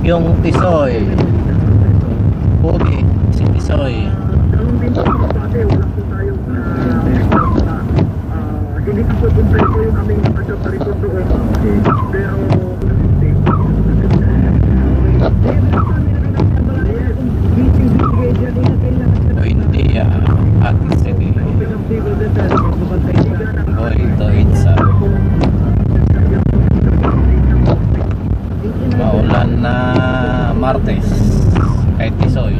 yung Tisoy. Pogi, si Tisoy. Hindi po kumpleto yung aming mga parikot doon. Pero hindi Ate Seri. Ito Itza. Maulan na Martes kay Tisoy.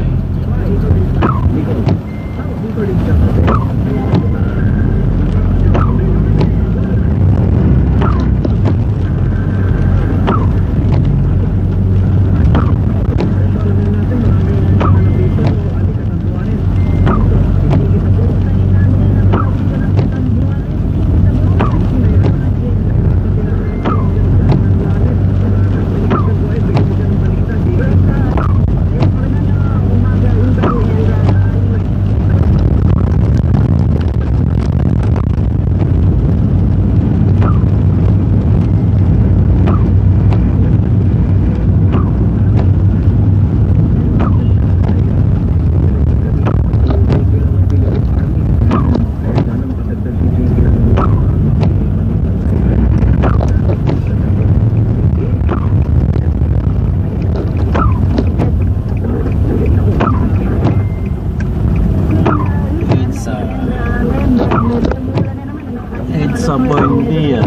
Sa Buendia.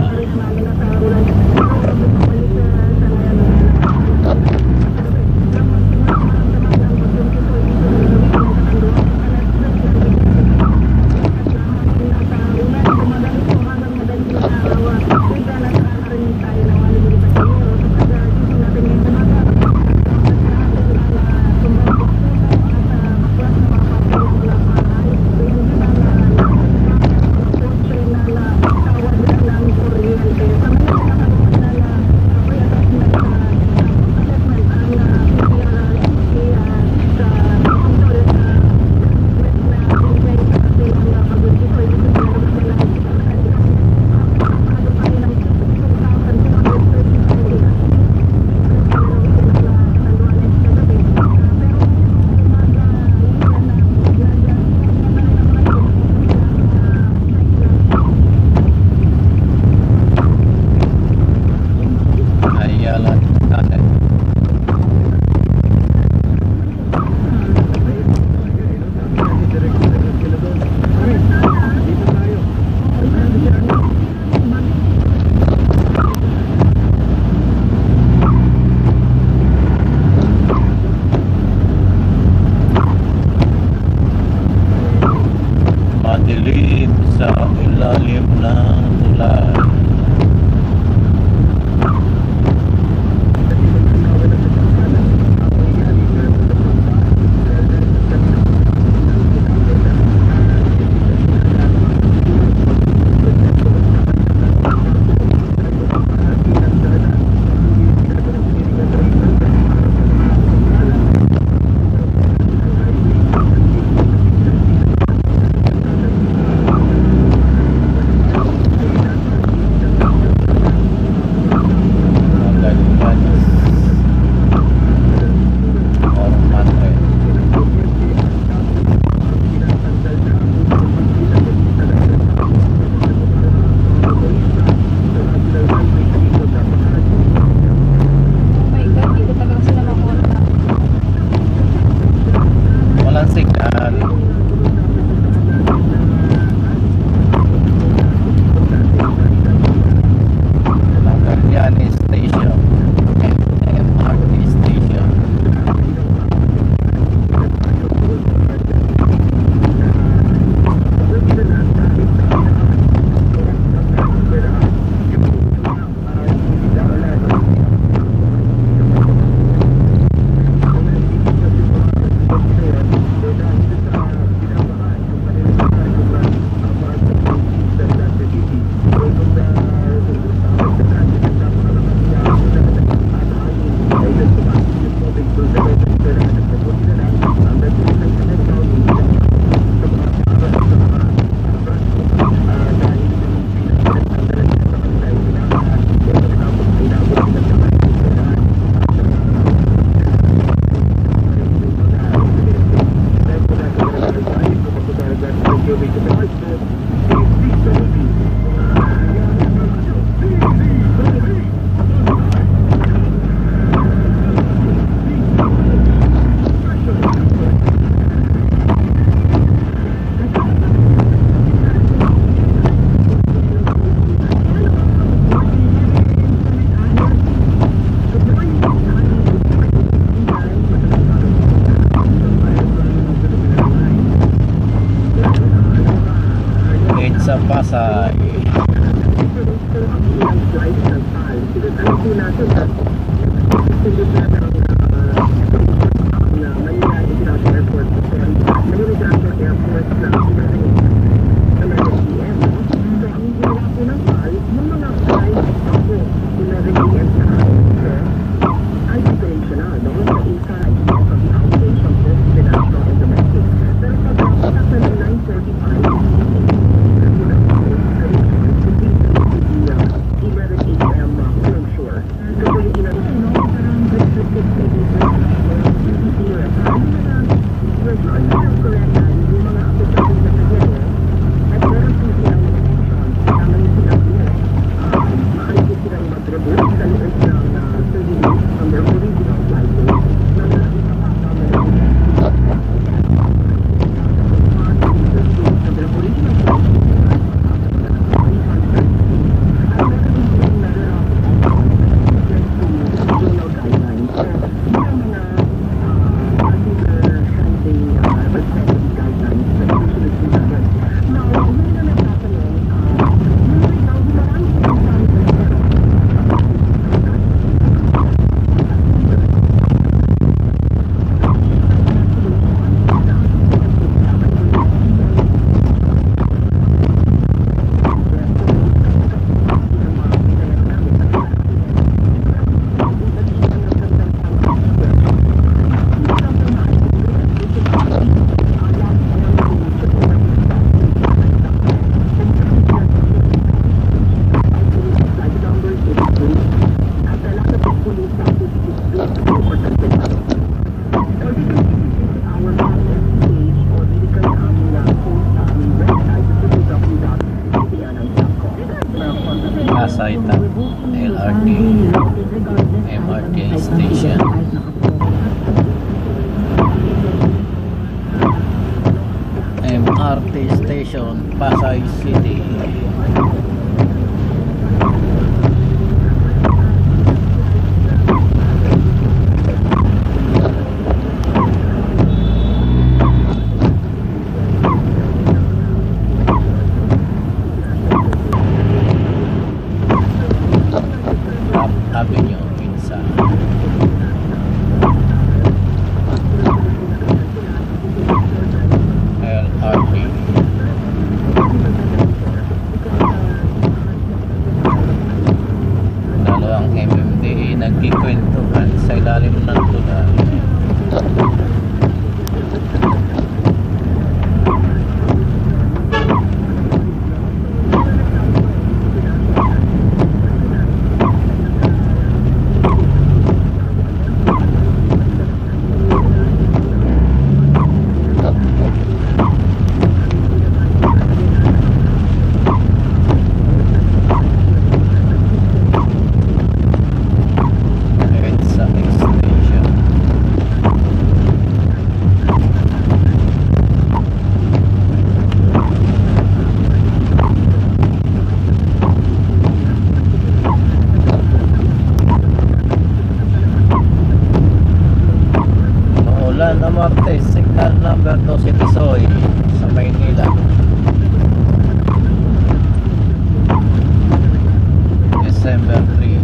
Madilim sa ilalim ng tulay. Pasay. Ito ang ilang flight ng PAL. Alam po natin na susunod na ng Manila International Airport. Manila International Airport na PM. So, ang ginawa po ng PAL, yung mga flight ako, 11 PM na ay operational. Doon sa inside of the outpatient, both international and domestic. Pero pagkakita sa 9:45, 11 AM closure. So, yung parang restricted correct yung mga aplikasyon sa kanya at meron po silang restrictions. Tama yung sinabi niya. Maaari po silang mag-reboot sa loob ng 30 days on their original flight date na nalagay sa kasama ng Pasay na LRT MRT station. MRT station Pasay City. Avenue Pinsa. LRT. Dalawang MMDA nagkikwentuhan sa ilalim ng tulay. Na Martes, signal number 12 Tisoy sa Maynila. December 3.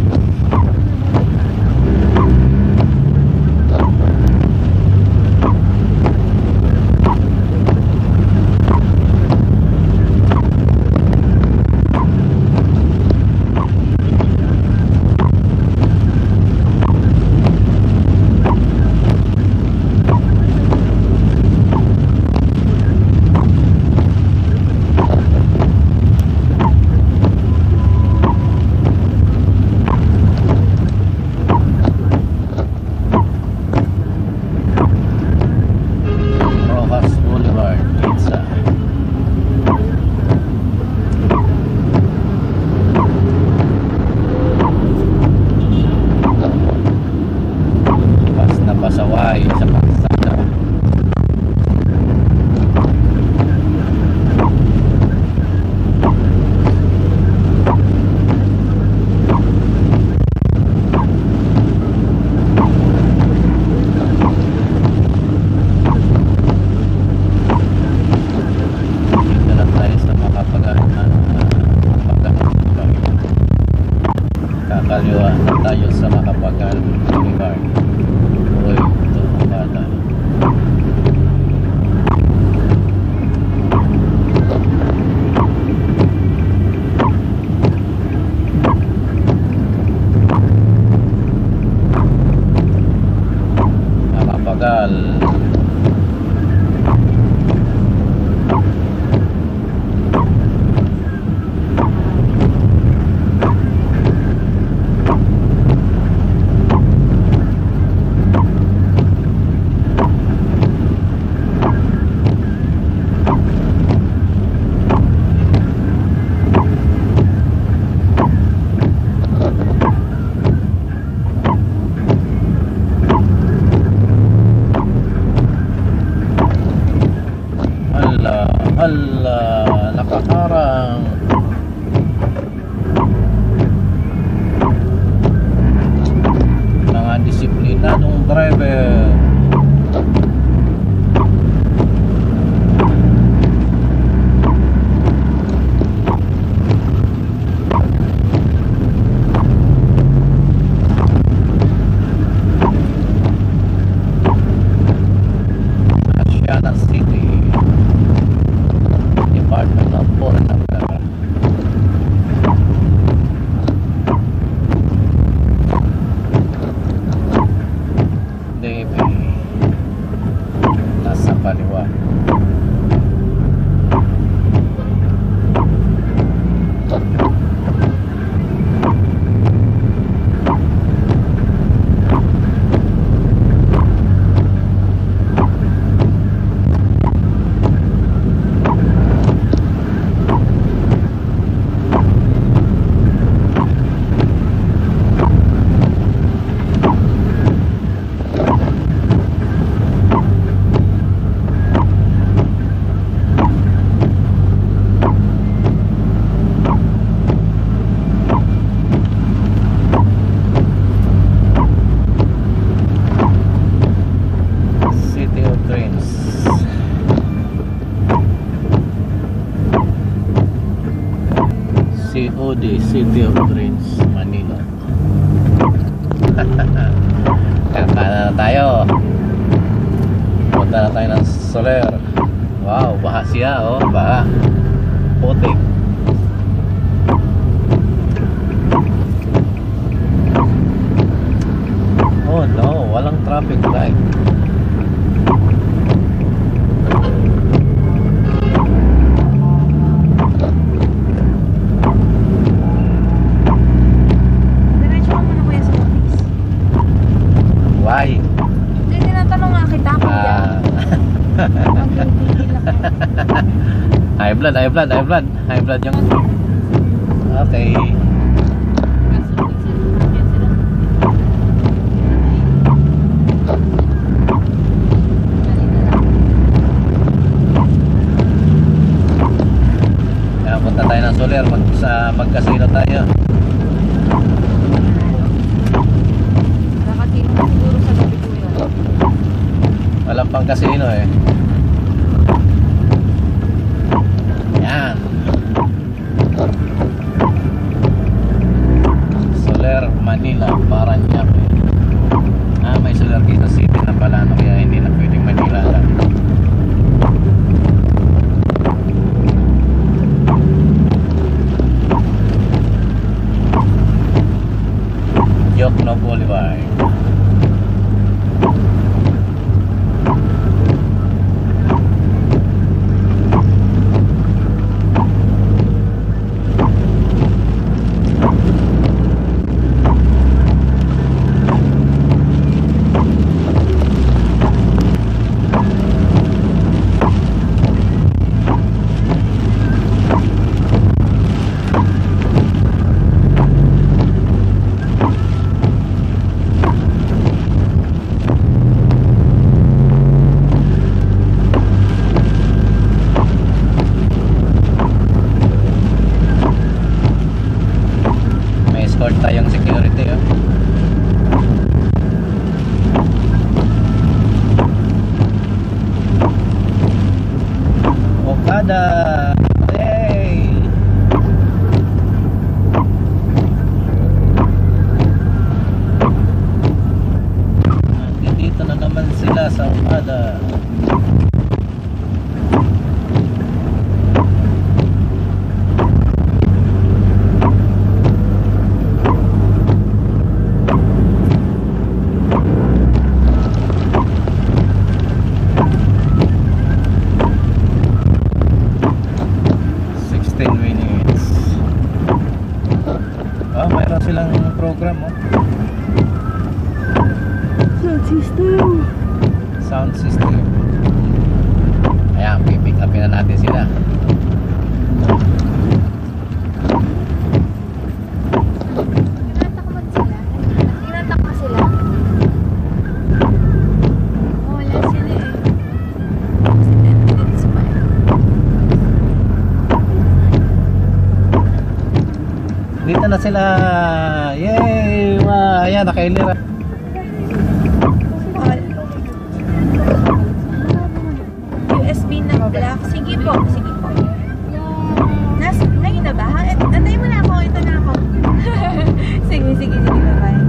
Hala, nakaharang. Mga disiplinadong driver. Asiana City, Department of Foreign Affairs. DB nasa kaliwa. City of Dreams. COD, City of Dreams, Manila. Kaka na tayo. Punta na tayo ng Soler. Wow, baha siya, oh, baha. Putik. Oh no, walang traffic light. Diretso ka muna kuya sa office. Why? Hindi, tinatanong nga kita kuya. Magigigil ako. High blood, high blood, high blood. High blood yung... Okay. Kaya punta tayo ng Soler, magkasino tayo. Nakatino na siguro sa gabi kuya. Walang pang kasino eh. Yan. Soler, Manila, Parañaque. May Soler dito City na pala, no? Kaya hindi na pwedeng Manila lang. Jokno Boulevard. May escort tayong security, oh. Okada. Hey. Dito na naman sila sa Okada. na sila. Yay! Wow, ayan, nakailira. USB na black. Sige po, sige po. Nakita ba? Antay mo na ako, ito na ako. Sige, bye-bye.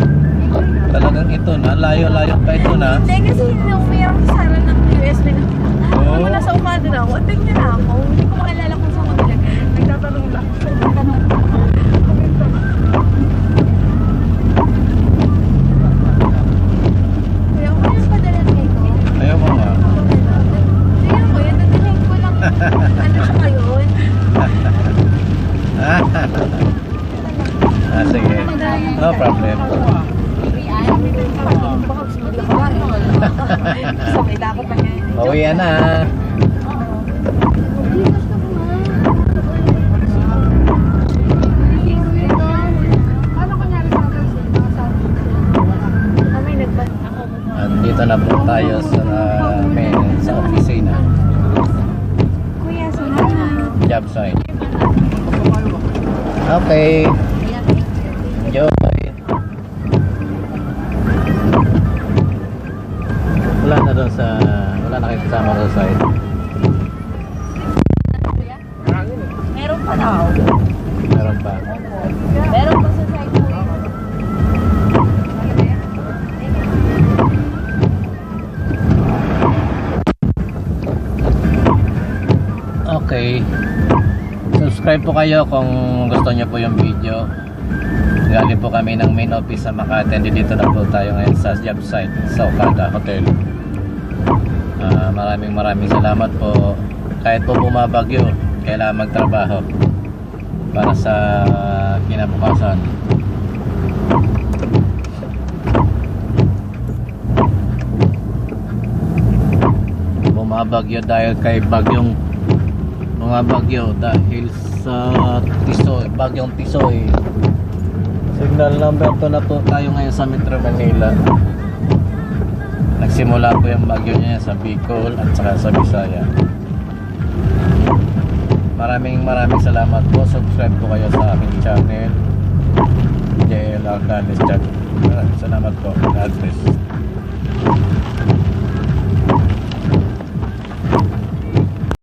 Talagang ito na, layo-layo pa ito na. Hindi, kasi mayroong kasara ng USB na. Oh. Ako nasa umaga na ako, antay niya na ako. Hindi ko maalala kung saan ko nilagay. Nagtatanong lang. Kuya, ako na padala na ito. Ayaw mo nga. Sige ko, yan dadalhin ko lang. Ano siya ngayon? Sige. No problem. Sabay dapat pa ngayon. Pauwian na. At dito na po tayo sa opisina. Kuya, salamat. Job site. Okay. Enjoy. Wala na kayo kasama sa site. Meron pa daw. Meron pa. Meron pa sa site ko. Okay. Subscribe po kayo kung gusto nyo po yung video. Galing po kami ng main office sa Makati. Dito na po tayo ngayon sa job site sa Okada Hotel. Maraming salamat po. Kahit po bumabagyo, kailangan magtrabaho para sa kinabukasan. Bumabagyo dahil kay bumabagyo dahil sa bagyong Tisoy. Signal number 2 na po tayo ngayon sa Metro Manila. Nagsimula po yung bagyo niya sa Bicol at saka sa Bisaya. Maraming salamat po. Subscribe po kayo sa aking channel, JL Ardanes Chat. Maraming salamat po. God bless.